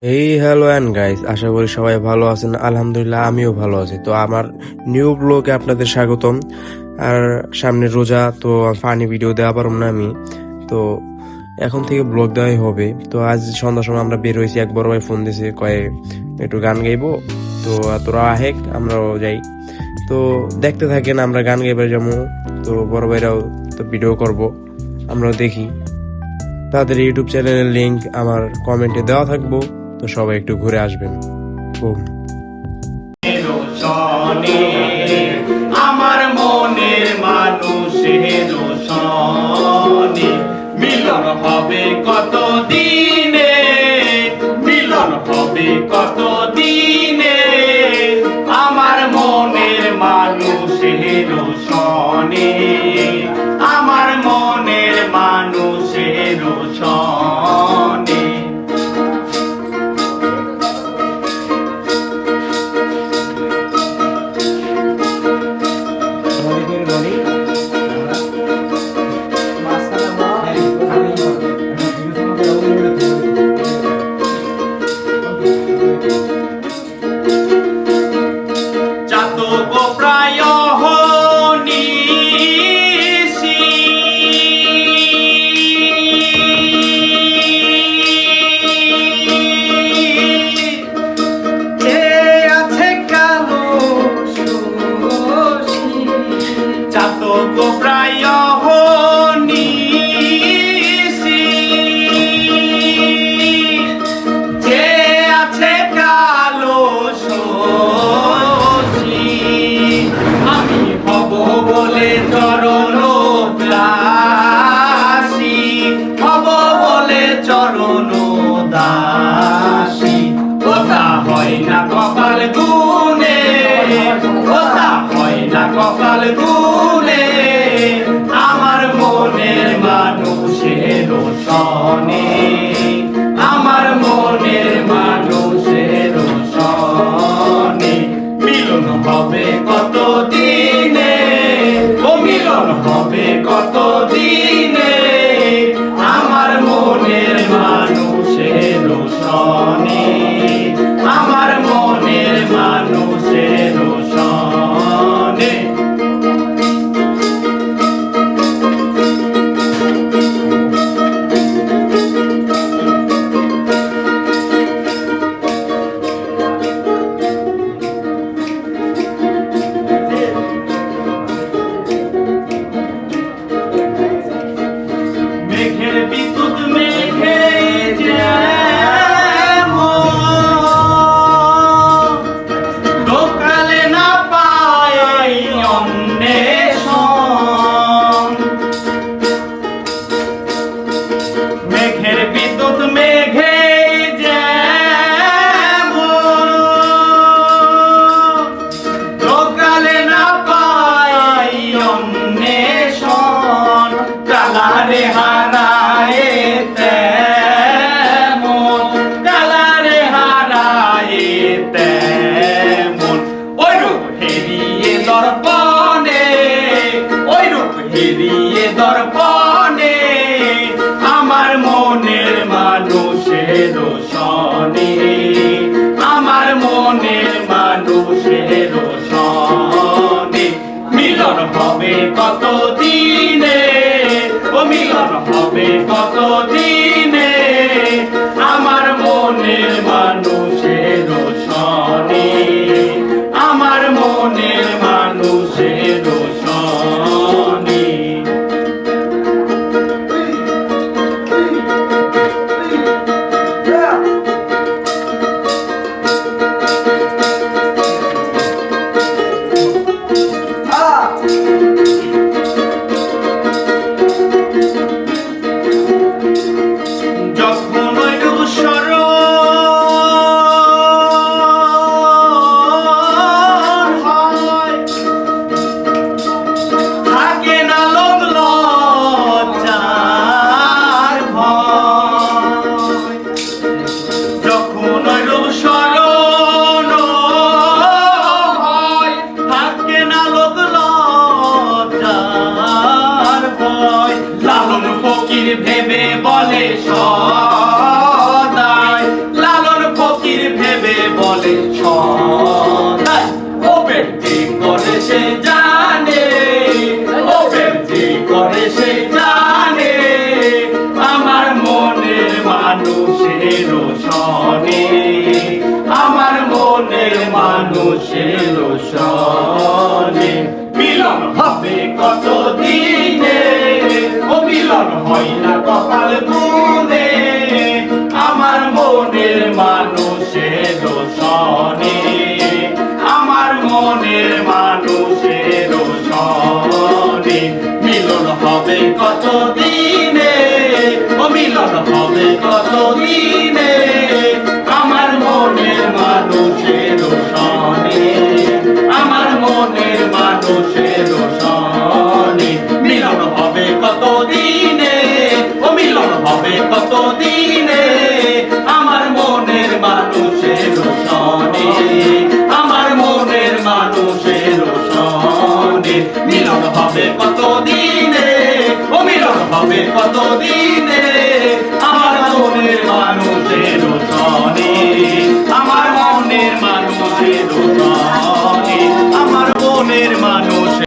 Hello and guys, আশা করি সবাই ভালো আছেন। আলহামদুলিল্লাহ আমিও ভালো আছি। তো আমার নিউ ব্লগে আপনাদের স্বাগতম। আর সামনে রোজা, তো ফানি ভিডিও দেওয়া পারব না আমি। তো এখন থেকে ব্লগ দেওয়াই হবে। তো আজ সন্ধ্যার সময় আমরা বের হয়েছি, এক বড় ভাই ফোন দিয়েছে, কয়ে একটু গান গাইবো। তো তোরা আহেক, আমরাও যাই। তো দেখতে থাকেন, আমরা গান গাইবার যাবো। তো বড় ভাইরাও তো ভিডিও করব, আমরাও দেখি। তাদের ইউটিউব চ্যানেলের লিংক আমার কমেন্টে দেওয়া থাকবো। তো সবাই একটু ঘুরে আসবেন। বুম। আমার মনের মানুষের সনে মিলন হবে কত দিনে, মিলন হবে কত দিনে। আমার মনের মানুষের সনে, আমার মনের মানুষের সনে। চাতক প্রায় নিশি, যে আছে কালো শশী। চাতক প্রায় নিশি, যে আছে কালো শশী। আমি হব বলে চরণ দাসী, হব বলে চরণ দাসী। ওটা হয় না কপাল গুনে, ওটা হয় না কপাল গুনে। আমার মনের মানুষের সনে, আমার মনের মানুষের সনে মিলন হবে কত দিনে, ও মিলন হবে কত দিনে। আমার মনের মানুষের সনে, আমার মনের মানুষের সনে। মেঘের বিদ্যুৎ মেঘে ঢোকালে না পায় অন্বেষণ। মেঘের বিদ্যুৎ মেঘে ঢোকালে না পায় অন্বেষণ। কালারে হারায় তেমন, কালারে হারায় তেমন। ওই রূপ হেরিয়ে দর্পণে, ওই রূপ হেরিয়ে দর্পণে। আমার মনের মানুষের সনে, আমার মনের মানুষের সনে মিলন হবে কত দিনে, ও মিলন হবে কত দিনে। আমার মনের মানুষের সনে, আমার মনের মানুষের সনে। যখন ওই রূপ সরণ সনে আমার মনের মানুষের সনে মিলন হবে কত দিনে ও মিলন হয় না কপাল গুনে আমার মনের মানুষের সনে আমার মনের মানুষের সনে মিলন হবে কত দিনে ও মিলন হবে কত দিনে আমার মনের মানুষের সনে আমার মনের মানুষের সনে মিলন হবে কত দিনে ও মিলন হবে কত দিনে আমার মনের মানুষের সনে আমার মনের মানুষের সনে মিলন হবে কত দিনে ও মিলন হবে কত দিনে আমার মনের মানুষের সনে আমার মনের মানুষের